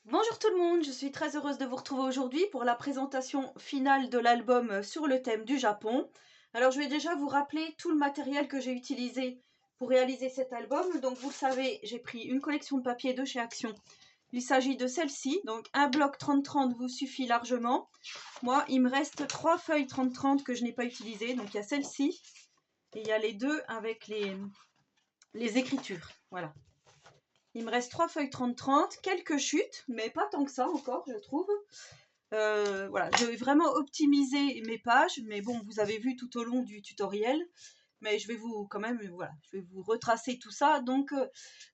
Bonjour tout le monde, je suis très heureuse de vous retrouver aujourd'hui pour la présentation finale de l'album sur le thème du Japon. Alors je vais déjà vous rappeler tout le matériel que j'ai utilisé pour réaliser cet album. Donc vous le savez, j'ai pris une collection de papier de chez Action. Il s'agit de celle-ci, donc un bloc 30-30 vous suffit largement. Moi, il me reste 3 feuilles 30-30 que je n'ai pas utilisées. Donc il y a celle-ci et il y a les deux avec les écritures. Voilà. Il me reste 3 feuilles 30-30, quelques chutes, mais pas tant que ça encore, je trouve. Voilà, je vais vraiment optimiser mes pages, mais bon, vous avez vu tout au long du tutoriel. Mais je vais vous, quand même, voilà, je vais vous retracer tout ça. Donc,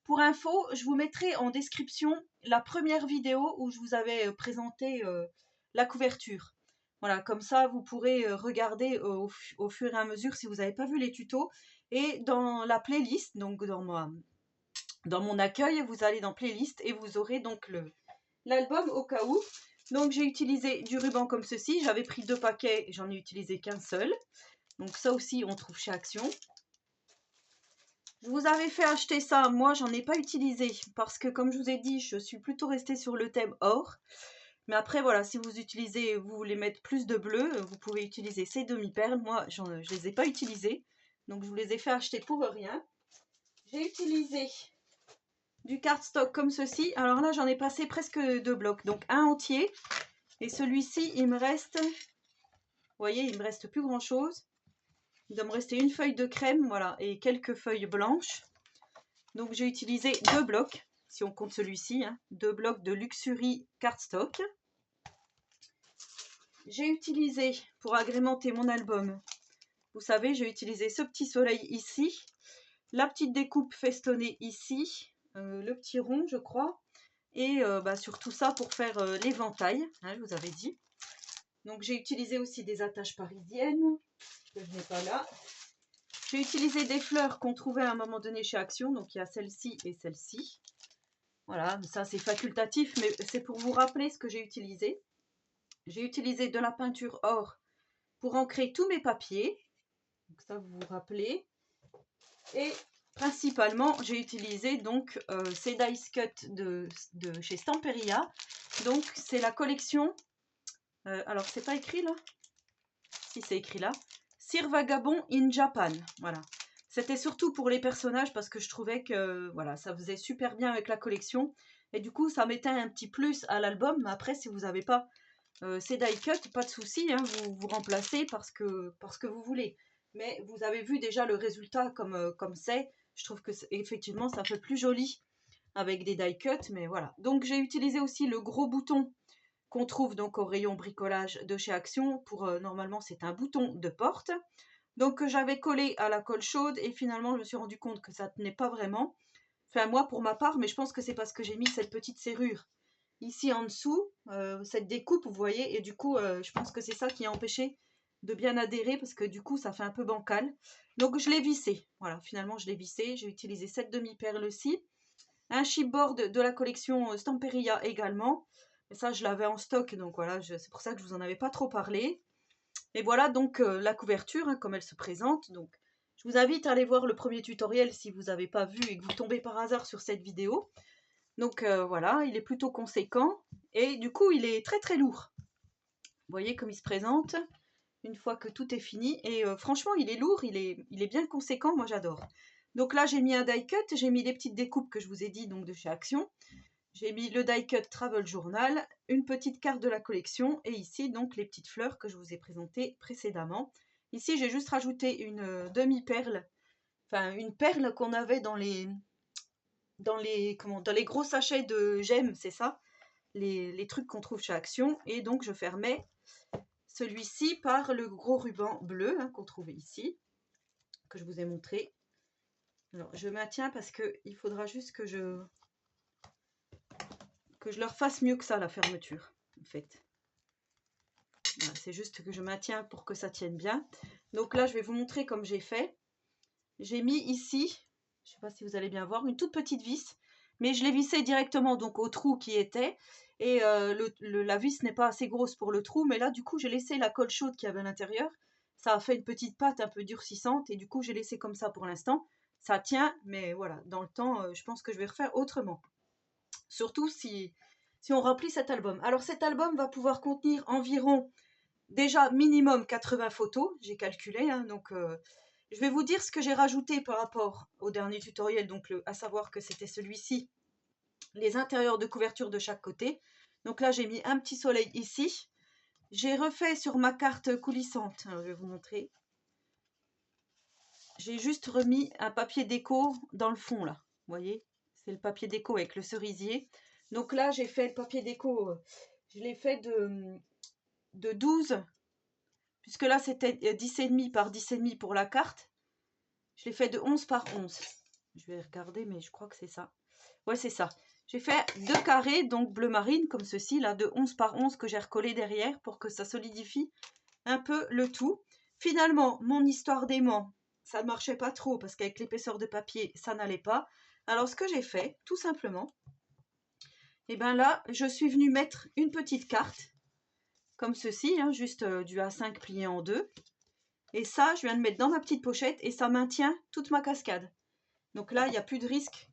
pour info, je vous mettrai en description la première vidéo où je vous avais présenté la couverture. Voilà, comme ça, vous pourrez regarder au fur et à mesure si vous n'avez pas vu les tutos. Et dans la playlist, donc dans mon accueil, vous allez dans playlist et vous aurez donc l'album au cas où. Donc j'ai utilisé du ruban comme ceci, j'avais pris 2 paquets, j'en ai utilisé qu'un seul. Donc ça aussi on trouve chez Action. Je vous avais fait acheter ça, moi j'en ai pas utilisé parce que comme je vous ai dit, je suis plutôt restée sur le thème or. Mais après voilà, si vous utilisez, vous voulez mettre plus de bleu, vous pouvez utiliser ces demi-perles. Moi je les ai pas utilisées, donc je vous les ai fait acheter pour rien. J'ai utilisé du cardstock comme ceci. Alors là, j'en ai passé presque 2 blocs, donc un entier. Et celui-ci, il me reste, vous voyez, il me reste plus grand chose. Il doit me rester une feuille de crème, voilà, et quelques feuilles blanches. Donc j'ai utilisé 2 blocs, si on compte celui-ci, hein, 2 blocs de Luxury cardstock. J'ai utilisé, pour agrémenter mon album, vous savez, j'ai utilisé ce petit soleil ici, la petite découpe festonnée ici, le petit rond, je crois, et sur tout ça pour faire l'éventail, hein, je vous avais dit. Donc j'ai utilisé aussi des attaches parisiennes, que je n'ai pas là. J'ai utilisé des fleurs qu'on trouvait à un moment donné chez Action, donc il y a celle-ci et celle-ci. Voilà, ça c'est facultatif, mais c'est pour vous rappeler ce que j'ai utilisé. J'ai utilisé de la peinture or pour ancrer tous mes papiers, donc ça vous vous rappelez. Et principalement, j'ai utilisé donc ces dice cut de chez Stamperia. Donc c'est la collection, alors c'est pas écrit là? Si c'est écrit là. Sir Vagabond in Japan, voilà. C'était surtout pour les personnages parce que je trouvais que voilà, ça faisait super bien avec la collection. Et du coup, ça mettait un petit plus à l'album. Mais après, si vous n'avez pas ces die cut, pas de souci, hein, vous remplacez parce que vous voulez. Mais vous avez vu déjà le résultat comme c'est. Je trouve que effectivement, ça fait plus joli avec des die cut. Mais voilà. Donc, j'ai utilisé aussi le gros bouton qu'on trouve donc au rayon bricolage de chez Action. Pour normalement, c'est un bouton de porte. Donc, que j'avais collé à la colle chaude et finalement, je me suis rendu compte que ça tenait pas vraiment. Enfin, moi, pour ma part, mais je pense que c'est parce que j'ai mis cette petite serrure ici en dessous, cette découpe, vous voyez, et du coup, je pense que c'est ça qui a empêché de bien adhérer parce que du coup, ça fait un peu bancal. Donc, je l'ai vissé. Voilà, finalement, je l'ai vissé. J'ai utilisé cette demi-perle-ci. Un chipboard de la collection Stamperia également. Et ça, je l'avais en stock, donc voilà, c'est pour ça que je vous en avais pas trop parlé. Et voilà donc la couverture, hein, comme elle se présente. Donc, je vous invite à aller voir le premier tutoriel si vous n'avez pas vu et que vous tombez par hasard sur cette vidéo. Donc voilà, il est plutôt conséquent et du coup, il est très très lourd. Vous voyez comme il se présente une fois que tout est fini. Et franchement, il est lourd, il est bien conséquent, moi j'adore. Donc là, j'ai mis un die cut, j'ai mis les petites découpes que je vous ai dit donc de chez Action. J'ai mis le die cut Travel Journal, une petite carte de la collection et ici donc les petites fleurs que je vous ai présentées précédemment. Ici j'ai juste rajouté une demi-perle, enfin une perle qu'on avait dans les gros sachets de gemmes, c'est ça, les trucs qu'on trouve chez Action. Et donc je fermais celui-ci par le gros ruban bleu hein, qu'on trouvait ici, que je vous ai montré. Alors je maintiens parce qu'il faudra juste que je leur fasse mieux que ça la fermeture en fait. Voilà, c'est juste que je maintiens pour que ça tienne bien. Donc là je vais vous montrer comme j'ai fait. J'ai mis ici, je ne sais pas si vous allez bien voir, une toute petite vis, mais je l'ai vissée directement donc au trou qui était. Et la vis n'est pas assez grosse pour le trou, mais là du coup j'ai laissé la colle chaude qu'il y avait à l'intérieur. Ça a fait une petite pâte un peu durcissante et du coup j'ai laissé comme ça pour l'instant. Ça tient, mais voilà, dans le temps, je pense que je vais refaire autrement. Surtout si si on remplit cet album. Alors cet album va pouvoir contenir environ, déjà minimum 80 photos, j'ai calculé, hein, donc je vais vous dire ce que j'ai rajouté par rapport au dernier tutoriel, donc à savoir que c'était celui-ci, les intérieurs de couverture de chaque côté. Donc là j'ai mis un petit soleil ici. J'ai refait sur ma carte coulissante, je vais vous montrer. J'ai juste remis un papier déco dans le fond là, vous voyez, c'est le papier déco avec le cerisier. Donc là j'ai fait le papier déco, je l'ai fait de 12, puisque là c'était 10,5 par 10,5 pour la carte. Je l'ai fait de 11 par 11. Je vais regarder, mais je crois que c'est ça. Ouais, c'est ça. J'ai fait 2 carrés, donc bleu marine, comme ceci, là, de 11 par 11 que j'ai recollé derrière pour que ça solidifie un peu le tout. Finalement, mon histoire d'aimant, ça ne marchait pas trop parce qu'avec l'épaisseur de papier, ça n'allait pas. Alors, ce que j'ai fait, tout simplement, et bien là, je suis venue mettre une petite carte, comme ceci, hein, juste du A5 plié en deux. Et ça, je viens de mettre dans ma petite pochette et ça maintient toute ma cascade. Donc là, il n'y a plus de risque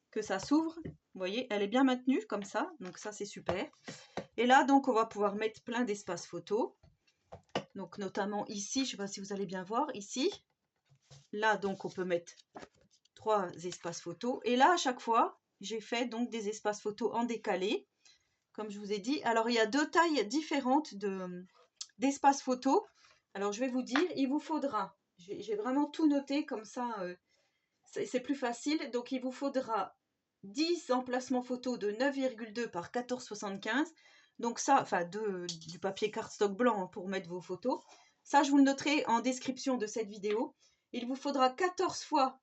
que ça s'ouvre. Vous voyez, elle est bien maintenue comme ça. Donc ça, c'est super. Et là, donc, on va pouvoir mettre plein d'espaces photos. Donc notamment ici, je ne sais pas si vous allez bien voir, ici. Là, donc, on peut mettre 3 espaces photos. Et là, à chaque fois, j'ai fait donc des espaces photos en décalé, comme je vous ai dit. Alors, il y a 2 tailles différentes d'espaces photos. Alors, je vais vous dire, il vous faudra, j'ai vraiment tout noté comme ça, c'est plus facile. Donc, il vous faudra 10 emplacements photos de 9,2 par 14,75. Donc ça, enfin du papier cardstock blanc pour mettre vos photos. Ça, je vous le noterai en description de cette vidéo. Il vous faudra 14 fois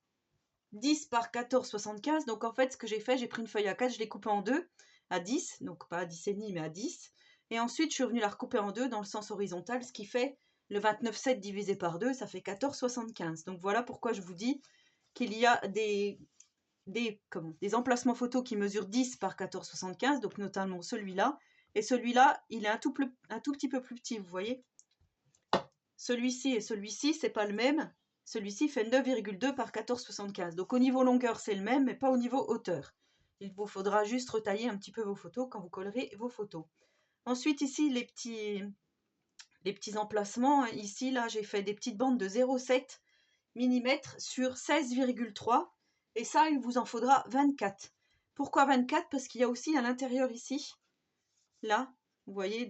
10 par 14,75. Donc en fait, ce que j'ai fait, j'ai pris une feuille A4, je l'ai coupée en deux, à 10. Donc pas à 10,5 mais à 10. Et ensuite, je suis revenue la recouper en deux dans le sens horizontal, ce qui fait le 29,7 divisé par 2, ça fait 14,75. Donc voilà pourquoi je vous dis qu'il y a des emplacements photos qui mesurent 10 par 14,75, donc notamment celui-là. Et celui-là, il est un tout petit peu plus petit, vous voyez. Celui-ci et celui-ci, c'est pas le même. Celui-ci fait 9,2 par 14,75. Donc au niveau longueur, c'est le même, mais pas au niveau hauteur. Il vous faudra juste retailler un petit peu vos photos quand vous collerez vos photos. Ensuite, ici, les petits emplacements. Ici, là, j'ai fait des petites bandes de 0,7 mm sur 16,3. Et ça, il vous en faudra 24. Pourquoi 24? Parce qu'il y a aussi à l'intérieur ici, là, vous voyez,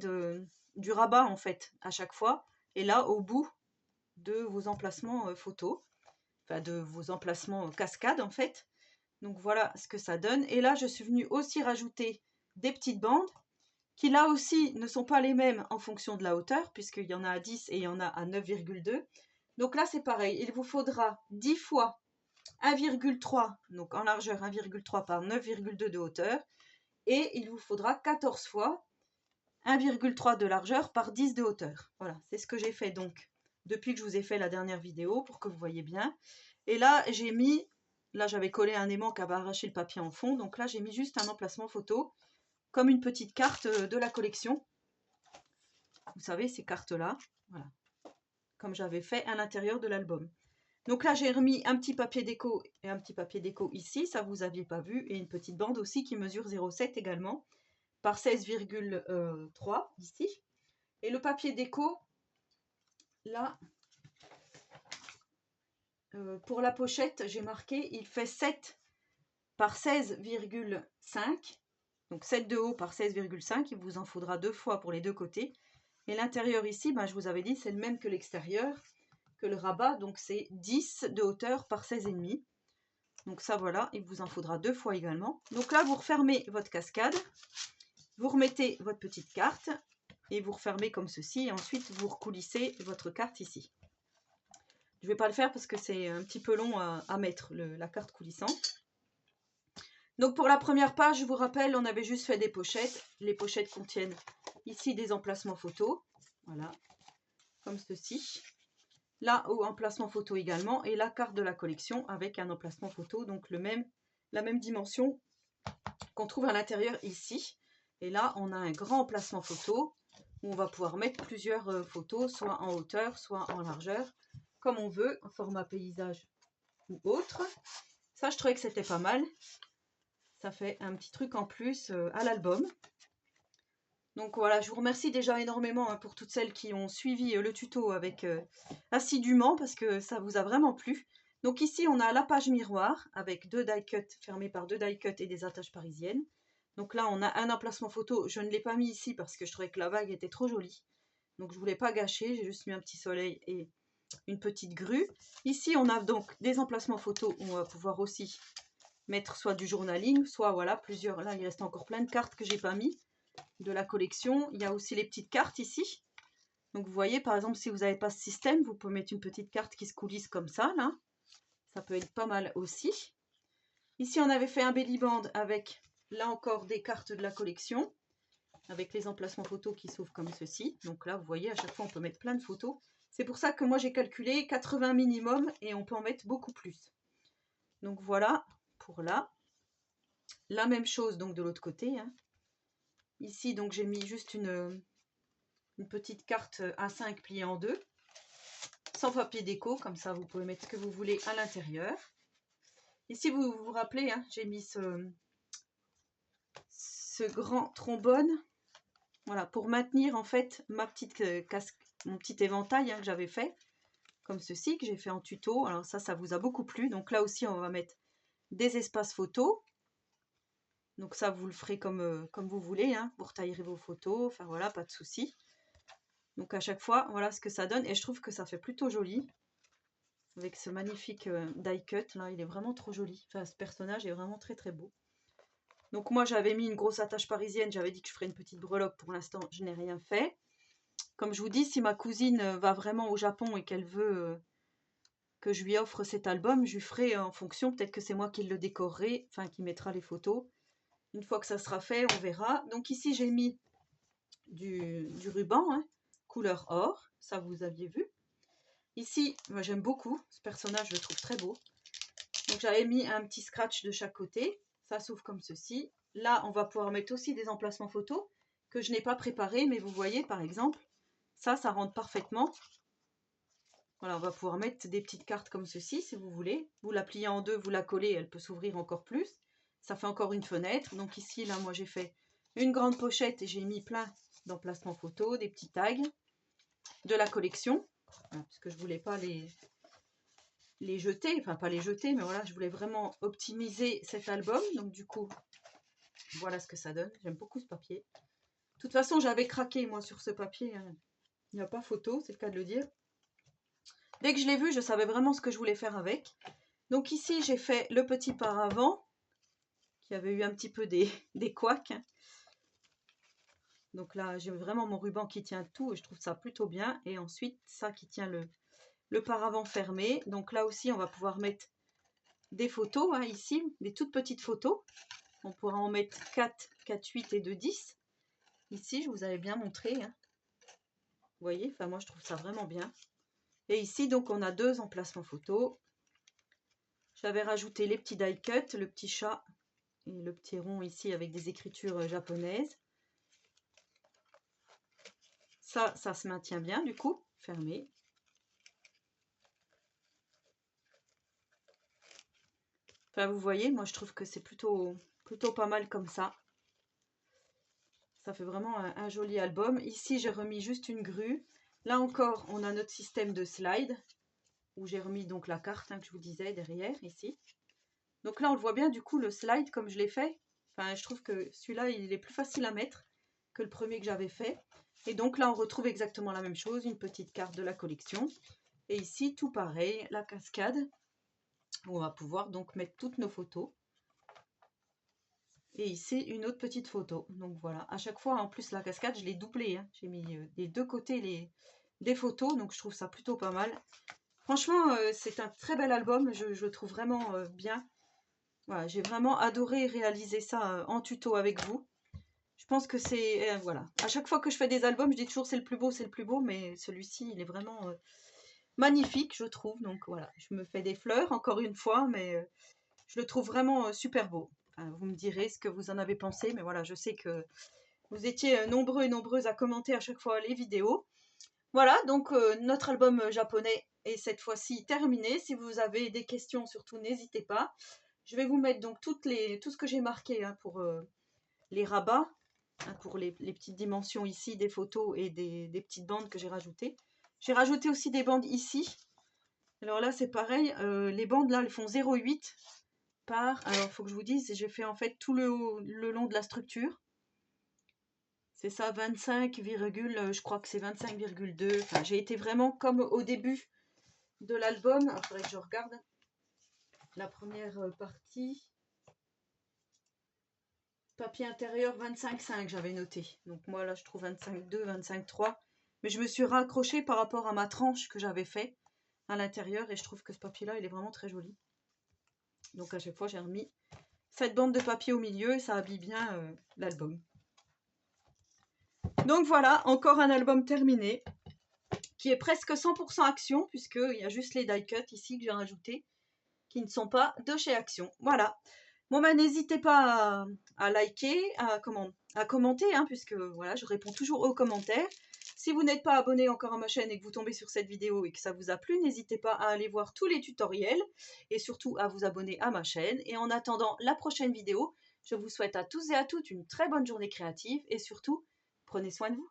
du rabat en fait, à chaque fois. Et là, au bout de vos emplacements photos, enfin de vos emplacements cascades en fait. Donc voilà ce que ça donne. Et là, je suis venue aussi rajouter des petites bandes qui là aussi ne sont pas les mêmes en fonction de la hauteur, puisqu'il y en a à 10 et il y en a à 9,2. Donc là, c'est pareil. Il vous faudra 10 fois 1,3, donc en largeur 1,3 par 9,2 de hauteur. Et il vous faudra 14 fois 1,3 de largeur par 10 de hauteur. Voilà, c'est ce que j'ai fait donc depuis que je vous ai fait la dernière vidéo pour que vous voyez bien. Et là, j'ai mis, là j'avais collé un aimant qui avait arraché le papier en fond. Donc là, j'ai mis juste un emplacement photo comme une petite carte de la collection. Vous savez, ces cartes-là, voilà, comme j'avais fait à l'intérieur de l'album. Donc là, j'ai remis un petit papier déco et un petit papier déco ici, ça vous aviez pas vu, et une petite bande aussi qui mesure 0,7 également, par 16,3 ici. Et le papier déco, là, pour la pochette, j'ai marqué, il fait 7 par 16,5, donc 7 de haut par 16,5, il vous en faudra 2 fois pour les deux côtés. Et l'intérieur ici, ben, je vous avais dit, c'est le même que l'extérieur, que le rabat, donc c'est 10 de hauteur par 16,5. Donc ça, voilà, il vous en faudra 2 fois également. Donc là, vous refermez votre cascade, vous remettez votre petite carte et vous refermez comme ceci. Et ensuite, vous recoulissez votre carte ici. Je ne vais pas le faire parce que c'est un petit peu long à mettre, la carte coulissante. Donc pour la première page, je vous rappelle, on avait juste fait des pochettes. Les pochettes contiennent ici des emplacements photos. Voilà, comme ceci. Là, au emplacement photo également. Et la carte de la collection avec un emplacement photo, donc la même dimension qu'on trouve à l'intérieur ici. Et là, on a un grand emplacement photo où on va pouvoir mettre plusieurs photos, soit en hauteur, soit en largeur, comme on veut, en format paysage ou autre. Ça, je trouvais que c'était pas mal. Ça fait un petit truc en plus à l'album. Donc voilà, je vous remercie déjà énormément pour toutes celles qui ont suivi le tuto avec assidûment parce que ça vous a vraiment plu. Donc ici, on a la page miroir avec 2 die cuts fermés par 2 die cuts et des attaches parisiennes. Donc là, on a un emplacement photo. Je ne l'ai pas mis ici parce que je trouvais que la vague était trop jolie. Donc je voulais pas gâcher, j'ai juste mis un petit soleil et une petite grue. Ici, on a donc des emplacements photos où on va pouvoir aussi mettre soit du journaling, soit voilà, plusieurs. Là, il reste encore plein de cartes que j'ai pas mis de la collection. Il y a aussi les petites cartes ici. Donc vous voyez, par exemple, si vous n'avez pas ce système, vous pouvez mettre une petite carte qui se coulisse comme ça, là. Ça peut être pas mal aussi. Ici, on avait fait un belly band avec, là encore, des cartes de la collection, avec les emplacements photos qui s'ouvrent comme ceci. Donc là, vous voyez, à chaque fois, on peut mettre plein de photos. C'est pour ça que moi, j'ai calculé 80 minimum et on peut en mettre beaucoup plus. Donc voilà, pour là. La même chose, donc, de l'autre côté, hein. Ici, donc, j'ai mis juste une petite carte A5 pliée en deux, sans papier déco, comme ça vous pouvez mettre ce que vous voulez à l'intérieur. Ici, vous vous rappelez, hein, j'ai mis ce grand trombone, voilà, pour maintenir en fait ma petite mon petit éventail que j'avais fait, comme ceci, que j'ai fait en tuto. Alors ça vous a beaucoup plu. Donc là aussi, on va mettre des espaces photos. Donc ça, vous le ferez comme vous voulez, hein, vous retaillerez vos photos, enfin voilà, pas de souci. Donc à chaque fois, voilà ce que ça donne. Et je trouve que ça fait plutôt joli. Avec ce magnifique die cut, là, il est vraiment trop joli. Enfin, ce personnage est vraiment très très beau. Donc moi, j'avais mis une grosse attache parisienne. J'avais dit que je ferais une petite breloque. Pour l'instant, je n'ai rien fait. Comme je vous dis, si ma cousine va vraiment au Japon et qu'elle veut que je lui offre cet album, je lui ferai en fonction. Peut-être que c'est moi qui le décorerai, enfin qui mettra les photos. Une fois que ça sera fait, on verra. Donc ici, j'ai mis du ruban, hein, couleur or. Ça, vous aviez vu. Ici, moi j'aime beaucoup ce personnage, je le trouve très beau. Donc j'avais mis un petit scratch de chaque côté. Ça s'ouvre comme ceci. Là, on va pouvoir mettre aussi des emplacements photos que je n'ai pas préparés, mais vous voyez par exemple, ça rentre parfaitement. Voilà, on va pouvoir mettre des petites cartes comme ceci si vous voulez. Vous la pliez en deux, vous la collez, elle peut s'ouvrir encore plus. Ça fait encore une fenêtre. Donc ici, là, moi j'ai fait une grande pochette et j'ai mis plein d'emplacements photos, des petits tags de la collection. Voilà, parce que je voulais pas les jeter, enfin pas les jeter, mais voilà, je voulais vraiment optimiser cet album. Donc du coup, voilà ce que ça donne. J'aime beaucoup ce papier. De toute façon, j'avais craqué moi sur ce papier, hein. Il n'y a pas photo, c'est le cas de le dire. Dès que je l'ai vu, je savais vraiment ce que je voulais faire avec. Donc ici, j'ai fait le petit paravent, qui avait eu un petit peu des couacs. Donc là, j'ai vraiment mon ruban qui tient tout et je trouve ça plutôt bien. Et ensuite, ça qui tient le paravent fermé. Donc là aussi, on va pouvoir mettre des photos, hein, ici, des toutes petites photos. On pourra en mettre 4, 4, 8 et 2, 10. Ici, je vous avais bien montré, hein. Vous voyez, enfin moi je trouve ça vraiment bien. Et ici, donc on a deux emplacements photos. J'avais rajouté les petits die cut, le petit chat et le petit rond ici avec des écritures japonaises. Ça se maintient bien du coup, fermé. Enfin, vous voyez, moi je trouve que c'est plutôt pas mal comme ça. Ça fait vraiment un joli album. Ici, j'ai remis juste une grue. Là encore, on a notre système de slide, où j'ai remis donc la carte, hein, que je vous disais derrière, ici. Donc là, on le voit bien, du coup, le slide, comme je l'ai fait. Enfin, je trouve que celui-là, il est plus facile à mettre que le premier que j'avais fait. Et donc là, on retrouve exactement la même chose, une petite carte de la collection. Et ici, tout pareil, la cascade, où on va pouvoir donc mettre toutes nos photos. Et ici, une autre petite photo. Donc voilà, à chaque fois, en plus, la cascade, je l'ai doublée, hein. J'ai mis des deux côtés des photos, donc je trouve ça plutôt pas mal. Franchement, c'est un très bel album, je le trouve vraiment bien. Voilà, j'ai vraiment adoré réaliser ça en tuto avec vous. Je pense que c'est... voilà. À chaque fois que je fais des albums, je dis toujours c'est le plus beau, mais celui-ci, il est vraiment magnifique, je trouve. Donc voilà, je me fais des fleurs, encore une fois, mais je le trouve vraiment super beau. Enfin, vous me direz ce que vous en avez pensé, mais voilà, je sais que vous étiez nombreux et nombreuses à commenter à chaque fois les vidéos. Voilà, donc notre album japonais est cette fois-ci terminé. Si vous avez des questions, surtout n'hésitez pas. Je vais vous mettre donc tout ce que j'ai marqué, hein, pour les rabats. hein, pour les petites dimensions ici des photos et des petites bandes que j'ai rajoutées. J'ai rajouté aussi des bandes ici. Alors là, c'est pareil. Les bandes, là, elles font 0,8 par... Alors, il faut que je vous dise, j'ai fait en fait tout le long de la structure. C'est ça, 25, je crois que c'est 25,2. Enfin, j'ai été vraiment comme au début de l'album. Il faudrait que je regarde la première partie. Papier intérieur 25,5, j'avais noté. Donc moi, là, je trouve 25,2, 25,3. Mais je me suis raccrochée par rapport à ma tranche que j'avais fait à l'intérieur. Et je trouve que ce papier-là, il est vraiment très joli. Donc à chaque fois, j'ai remis cette bande de papier au milieu et ça habille bien l'album. Donc voilà, encore un album terminé qui est presque 100% Action puisqu'il y a juste les die cuts ici que j'ai rajouté qui ne sont pas de chez Action. Voilà. Bon ben n'hésitez pas à liker, à commenter hein, puisque voilà, je réponds toujours aux commentaires. Si vous n'êtes pas abonné encore à ma chaîne et que vous tombez sur cette vidéo et que ça vous a plu, n'hésitez pas à aller voir tous les tutoriels et surtout à vous abonner à ma chaîne. Et en attendant la prochaine vidéo, je vous souhaite à tous et à toutes une très bonne journée créative et surtout, prenez soin de vous.